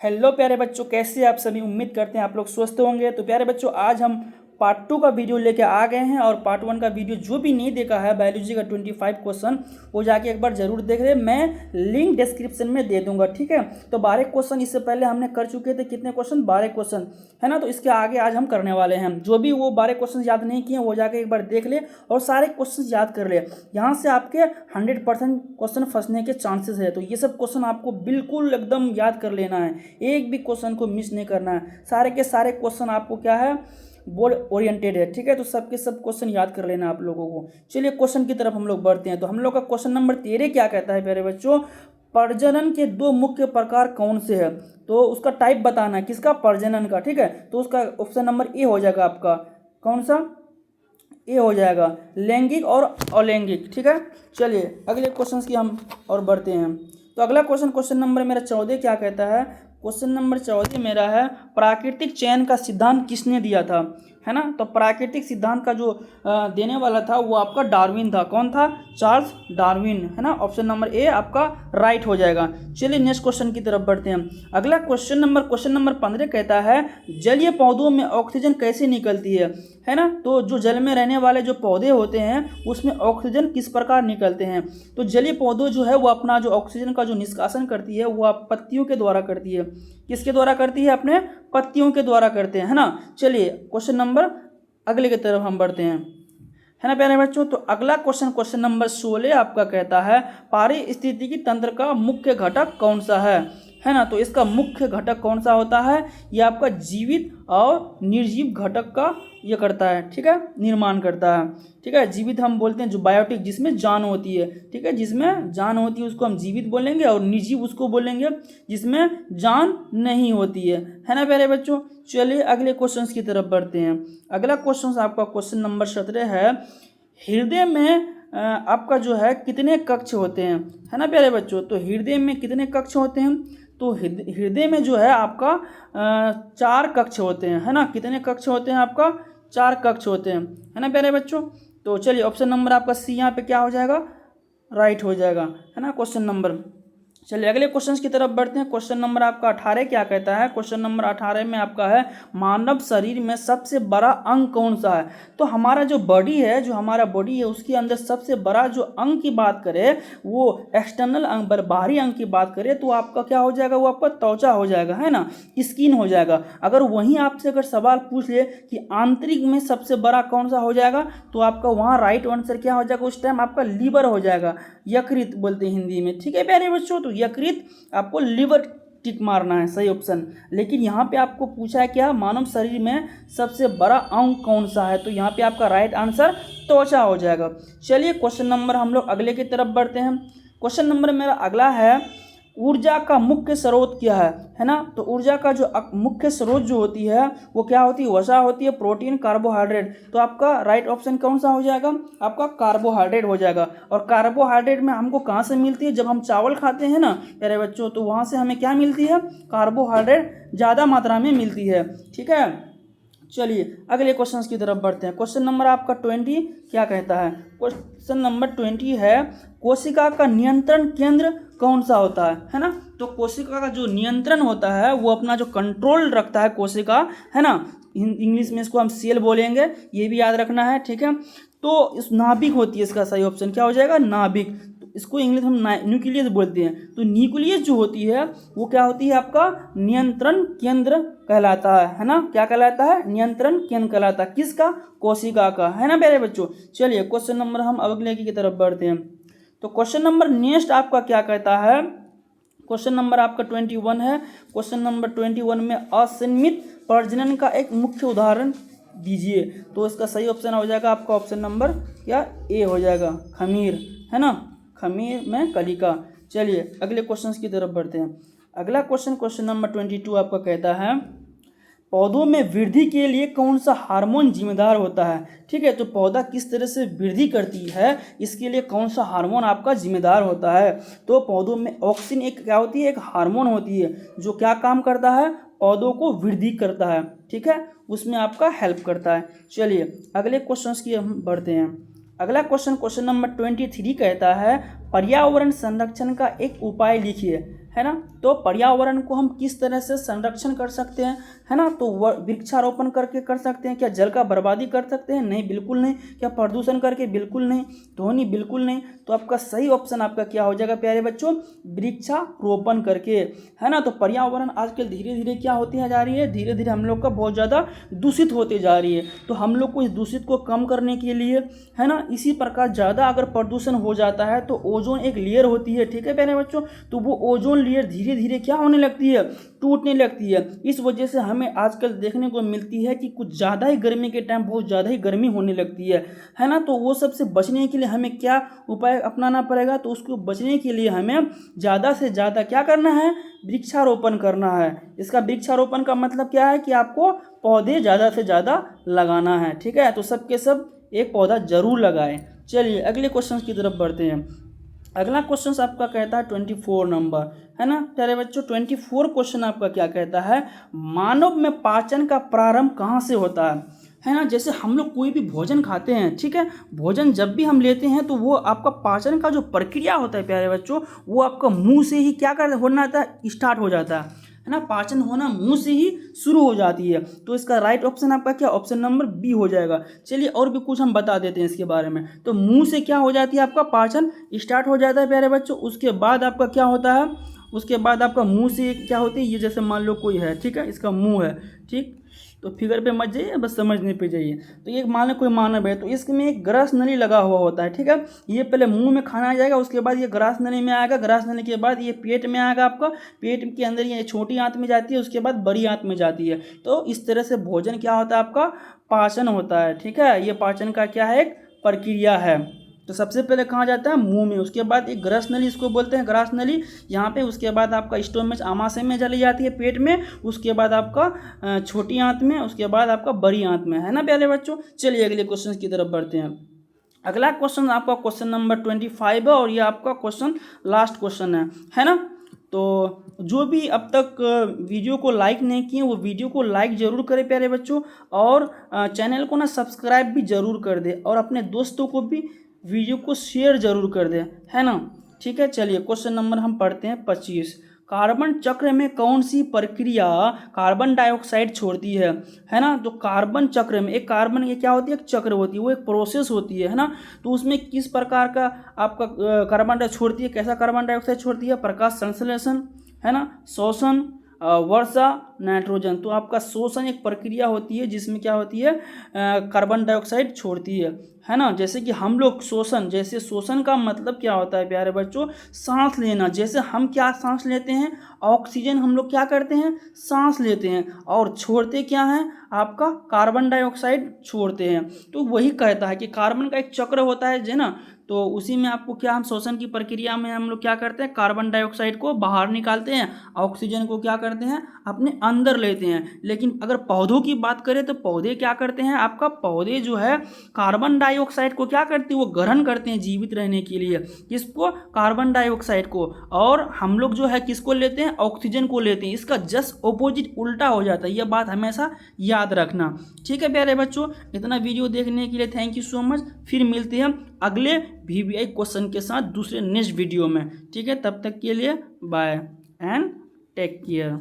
Hello प्यारे बच्चों, कैसे आप सभी। उम्मीद करते हैं आप लोग स्वस्थ होंगे। तो प्यारे बच्चों, आज हम पार्ट 2 का वीडियो लेके आ गए हैं। और पार्ट 1 का वीडियो जो भी नहीं देखा है बायोलॉजी का 25 क्वेश्चन, वो जाके एक बार जरूर देख ले। मैं लिंक डिस्क्रिप्शन में दे दूंगा, ठीक है। तो 12 क्वेश्चन इससे पहले हमने कर चुके थे। कितने क्वेश्चन? 12 क्वेश्चन, है ना। तो इसके आगे आज हम करने वाले हैं। जो भी वो 12 क्वेश्चन याद नहीं किए वो जाके एक बार देख ले और सारे क्वेश्चन याद कर ले। यहाँ से आपके 100% क्वेश्चन फंसने के चांसेस है। तो ये सब क्वेश्चन आपको बिल्कुल एकदम याद कर लेना है, एक भी क्वेश्चन को मिस नहीं करना है। सारे के सारे क्वेश्चन आपको क्या है, बोर्ड ओरिएंटेड है, ठीक है। तो सबके सब क्वेश्चन याद कर लेना आप लोगों को। चलिए क्वेश्चन की तरफ हम लोग बढ़ते हैं। तो हम लोग का क्वेश्चन नंबर 13 क्या कहता है प्यारे बच्चों, प्रजनन के दो मुख्य प्रकार कौन से हैं। तो उसका टाइप बताना है, किसका? प्रजनन का, ठीक है। तो उसका ऑप्शन नंबर ए हो जाएगा आपका। कौन सा? ए हो जाएगा, लैंगिक और अलैंगिक, ठीक है। चलिए अगले क्वेश्चन की हम और बढ़ते हैं। तो अगला क्वेश्चन नंबर मेरा 14 क्या कहता है। क्वेश्चन नंबर 14 मेरा है, प्राकृतिक चयन का सिद्धांत किसने दिया था, है ना। तो प्राकृतिक सिद्धांत का जो देने वाला था वो आपका डार्विन था। कौन था? चार्ल्स डार्विन, है ना। ऑप्शन नंबर ए आपका राइट हो जाएगा। चलिए नेक्स्ट क्वेश्चन की तरफ बढ़ते हैं। अगला क्वेश्चन नंबर 15 कहता है, जलीय पौधों में ऑक्सीजन कैसे निकलती है ना। तो जो जल में रहने वाले जो पौधे होते हैं उसमें ऑक्सीजन किस प्रकार निकलते हैं। तो जलीय पौधों जो है वो अपना जो ऑक्सीजन का जो निष्कासन करती है वो आप पत्तियों के द्वारा करती है। किसके द्वारा करती है? अपने पत्तियों के द्वारा करते हैं, है ना। चलिए क्वेश्चन नंबर अगले की तरफ हम बढ़ते हैं, है ना प्यारे बच्चों। तो अगला क्वेश्चन नंबर 16 आपका कहता है, पारिस्थितिकी तंत्र का मुख्य घटक कौन सा है ना। तो इसका मुख्य घटक कौन सा होता है? ये आपका जीवित और निर्जीव घटक का ये करता है, ठीक है, निर्माण करता है, ठीक है। जीवित हम बोलते हैं जो बायोटिक, जिसमें जान होती है, ठीक है। जिसमें जान होती है उसको हम जीवित बोलेंगे, और निर्जीव उसको बोलेंगे जिसमें जान नहीं होती है ना प्यारे बच्चों। चलिए अगले क्वेश्चन की तरफ बढ़ते हैं। अगला क्वेश्चन आपका क्वेश्चन नंबर 17 है, हृदय में आपका जो है कितने कक्ष होते हैं, है ना प्यारे बच्चों। तो हृदय में कितने कक्ष होते हैं? तो हृदय में जो है आपका 4 कक्ष होते हैं, है ना। कितने कक्ष होते हैं आपका? 4 कक्ष होते हैं, है ना प्यारे बच्चों। तो चलिए ऑप्शन नंबर आपका सी यहाँ पे क्या हो जाएगा, राइट हो जाएगा, है ना क्वेश्चन नंबर। चलिए अगले क्वेश्चन की तरफ बढ़ते हैं। क्वेश्चन नंबर आपका 18 क्या कहता है। क्वेश्चन नंबर 18 में आपका है, मानव शरीर में सबसे बड़ा अंग कौन सा है। तो हमारा जो बॉडी है, जो हमारा बॉडी है उसके अंदर सबसे बड़ा जो अंग की बात करें, वो एक्सटर्नल अंग, बाहरी अंग की बात करें तो आपका क्या हो जाएगा, वो आपका त्वचा हो जाएगा, है ना, स्किन हो जाएगा। अगर वहीं आपसे अगर सवाल पूछ ले कि आंतरिक में सबसे बड़ा कौन सा हो जाएगा, तो आपका वहाँ राइट आंसर क्या हो जाएगा, उस टाइम आपका लीवर हो जाएगा। यकृत बोलते हैं हिंदी में, ठीक है प्यारे बच्चों। तो यकृत आपको लिवर टिक मारना है, सही ऑप्शन। लेकिन यहाँ पे आपको पूछा है क्या, मानव शरीर में सबसे बड़ा अंग कौन सा है। तो यहाँ पे आपका राइट आंसर त्वचा हो जाएगा। चलिए क्वेश्चन नंबर हम लोग अगले की तरफ बढ़ते हैं। क्वेश्चन नंबर मेरा अगला है, ऊर्जा का मुख्य स्रोत क्या है ना। तो ऊर्जा का जो मुख्य स्रोत जो होती है वो क्या होती है, वसा होती है, प्रोटीन, कार्बोहाइड्रेट। तो आपका राइट ऑप्शन कौन सा हो जाएगा, आपका कार्बोहाइड्रेट हो जाएगा। और कार्बोहाइड्रेट में हमको कहाँ से मिलती है, जब हम चावल खाते हैं ना प्यारे बच्चों, तो वहाँ से हमें क्या मिलती है, कार्बोहाइड्रेट ज़्यादा मात्रा में मिलती है, ठीक है। चलिए अगले क्वेश्चन की तरफ बढ़ते हैं। क्वेश्चन नंबर आपका 20 क्या कहता है। क्वेश्चन नंबर 20 है, कोशिका का नियंत्रण केंद्र कौन सा होता है ना। तो कोशिका का जो नियंत्रण होता है वो अपना जो कंट्रोल रखता है कोशिका, है ना। इंग्लिश में इसको हम सेल बोलेंगे, ये भी याद रखना है, ठीक है। तो इस नाभिक होती है, इसका सही ऑप्शन क्या हो जाएगा, नाभिक। इसको इंग्लिश हम न्यूक्लियस बोलते हैं। तो न्यूक्लियस जो होती है वो क्या होती है, आपका नियंत्रण केंद्र कहलाता है ना। क्या कहलाता है, नियंत्रण केंद्र कहलाता है, किसका, कोशिका का, है ना प्यारे बच्चों। चलिए क्वेश्चन नंबर हम अगले की तरफ बढ़ते हैं। तो क्वेश्चन नंबर नेक्स्ट आपका क्या कहता है, क्वेश्चन नंबर आपका 21 है। क्वेश्चन नंबर 21 में असीमित प्रजनन का एक मुख्य उदाहरण दीजिए। तो इसका सही ऑप्शन हो जाएगा आपका ऑप्शन नंबर क्या, ए हो जाएगा, खमीर, है ना, खमीर में कलिका। चलिए अगले क्वेश्चन की तरफ बढ़ते हैं। अगला क्वेश्चन नंबर 22 आपका कहता है, पौधों में वृद्धि के लिए कौन सा हार्मोन जिम्मेदार होता है, ठीक है। तो पौधा किस तरह से वृद्धि करती है, इसके लिए कौन सा हार्मोन आपका जिम्मेदार होता है। तो पौधों में ऑक्सिन एक क्या होती है, एक हार्मोन होती है जो क्या काम करता है, पौधों को वृद्धि करता है, ठीक है, उसमें आपका हेल्प करता है। चलिए अगले क्वेश्चन की हम बढ़ते हैं। अगला क्वेश्चन नंबर 23 कहता है, पर्यावरण संरक्षण का एक उपाय लिखिए, है ना। तो पर्यावरण को हम किस तरह से संरक्षण कर सकते हैं, है ना। तो वृक्षारोपण करके कर सकते हैं। क्या जल का बर्बादी कर सकते हैं? नहीं, बिल्कुल नहीं। क्या प्रदूषण करके? बिल्कुल नहीं। ध्वनि? बिल्कुल नहीं। तो आपका सही ऑप्शन आपका क्या हो जाएगा प्यारे बच्चों? वृक्षारोपण करके, है ना। तो पर्यावरण आजकल धीरे धीरे क्या होती जा रही है, धीरे धीरे हम लोग का बहुत ज़्यादा दूषित होते जा रही है। तो हम लोग को इस दूषित को कम करने के लिए, है ना, इसी प्रकार ज़्यादा अगर प्रदूषण हो जाता है तो ओजोन एक लेयर होती है, ठीक है प्यारे बच्चों, तो वो ओजोन लेयर धीरे धीरे क्या होने लगती है, टूटने लगती है। इस वजह से हमें आजकल देखने को मिलती है कि कुछ ज़्यादा ही गर्मी के टाइम बहुत ज़्यादा ही गर्मी होने लगती है ना। तो वो सबसे बचने के लिए हमें क्या उपाय अपनाना पड़ेगा? तो उसको बचने के लिए हमें ज़्यादा से ज़्यादा क्या करना है? वृक्षारोपण करना है। इसका वृक्षारोपण का मतलब क्या है कि आपको पौधे ज़्यादा से ज़्यादा लगाना है, ठीक है। तो सबके सब एक पौधा जरूर लगाएं। चलिए अगले क्वेश्चन की तरफ बढ़ते हैं। अगला क्वेश्चन आपका कहता है 24 नंबर, है ना प्यारे बच्चों। 24 क्वेश्चन आपका क्या कहता है? मानव में पाचन का प्रारंभ कहाँ से होता है ना। जैसे हम लोग कोई भी भोजन खाते हैं, ठीक है, भोजन जब भी हम लेते हैं तो वो आपका पाचन का जो प्रक्रिया होता है प्यारे बच्चों, वो आपका मुंह से ही क्या कर होना था, स्टार्ट हो जाता है ना। पाचन होना मुंह से ही शुरू हो जाती है। तो इसका राइट ऑप्शन आपका क्या? ऑप्शन नंबर बी हो जाएगा। चलिए और भी कुछ हम बता देते हैं इसके बारे में। तो मुंह से क्या हो जाती है, आपका पाचन स्टार्ट हो जाता है प्यारे बच्चों। उसके बाद आपका क्या होता है, उसके बाद आपका मुंह से क्या होती है, ये जैसे मान लो कोई है, ठीक है, इसका मुंह है, ठीक, तो फिगर पे मत जाइए, बस समझने पे जाइए। तो ये मान लो कोई मानव है, तो इसमें एक ग्रास नली लगा हुआ होता है, ठीक है। ये पहले मुंह में खाना आ जाएगा, उसके बाद ये ग्रास नली में आएगा, ग्रास नली के बाद ये पेट में आएगा, आपका पेट के अंदर ये छोटी आंत में जाती है, उसके बाद बड़ी आंत में जाती है। तो इस तरह से भोजन क्या होता है, आपका पाचन होता है, ठीक है। ये पाचन का क्या है, एक प्रक्रिया है। तो सबसे पहले कहाँ जाता है, मुंह में, उसके बाद एक ग्रस नली इसको बोलते हैं, ग्रास नली यहाँ पे, उसके बाद आपका स्टोमच आमाशय में चली जाती है, पेट में, उसके बाद आपका छोटी आंत में, उसके बाद आपका बड़ी आंत में, है ना प्यारे बच्चों। चलिए अगले क्वेश्चन की तरफ बढ़ते हैं। अगला क्वेश्चन आपका क्वेश्चन नंबर 25 है और ये आपका क्वेश्चन लास्ट क्वेश्चन है ना। तो जो भी अब तक वीडियो को लाइक नहीं किए वो वीडियो को लाइक ज़रूर करें प्यारे बच्चों, और चैनल को ना सब्सक्राइब भी ज़रूर कर दे, और अपने दोस्तों को भी वीडियो को शेयर जरूर कर दें, है ना, ठीक है। चलिए क्वेश्चन नंबर हम पढ़ते हैं 25। कार्बन चक्र में कौन सी प्रक्रिया कार्बन डाइऑक्साइड छोड़ती है ना। तो कार्बन चक्र में, एक कार्बन ये क्या होती है, एक चक्र होती है, वो एक प्रोसेस होती है ना। तो उसमें किस प्रकार का आपका कार्बन डाइऑक्साइड छोड़ती है, कैसा कार्बन डाइऑक्साइड छोड़ती है? प्रकाश संश्लेषण, है ना, शोषण, वर्षा, नाइट्रोजन। तो आपका शोषण एक प्रक्रिया होती है जिसमें क्या होती है, कार्बन डाइऑक्साइड छोड़ती है ना। जैसे कि हम लोग शोषण, जैसे शोषण का मतलब क्या होता है प्यारे बच्चों, सांस लेना। जैसे हम क्या सांस लेते हैं, ऑक्सीजन हम लोग क्या करते हैं, सांस लेते हैं, और छोड़ते क्या हैं, आपका कार्बन डाइऑक्साइड छोड़ते हैं। तो वही कहता है कि कार्बन का एक चक्र होता है, जो ना, तो उसी में आपको क्या, हम शोषण की प्रक्रिया में हम लोग क्या करते हैं, कार्बन डाइऑक्साइड को बाहर निकालते हैं, ऑक्सीजन को क्या करते हैं, अपने अंदर लेते हैं। लेकिन अगर पौधों की बात करें तो पौधे क्या करते हैं, आपका पौधे जो है कार्बन डाइऑक्साइड को क्या करते हैं, वो ग्रहण करते हैं जीवित रहने के लिए, किसको, कार्बन डाइऑक्साइड को, और हम लोग जो है किसको लेते हैं, ऑक्सीजन को लेते हैं। इसका जस्ट ऑपोजिट उल्टा हो जाता है, यह बात हमेशा याद रखना, ठीक है प्यारे बच्चों। इतना वीडियो देखने के लिए थैंक यू सो मच। फिर मिलते हैं अगले VVI क्वेश्चन के साथ दूसरे नेक्स्ट वीडियो में, ठीक है। तब तक के लिए बाय एंड टेक केयर।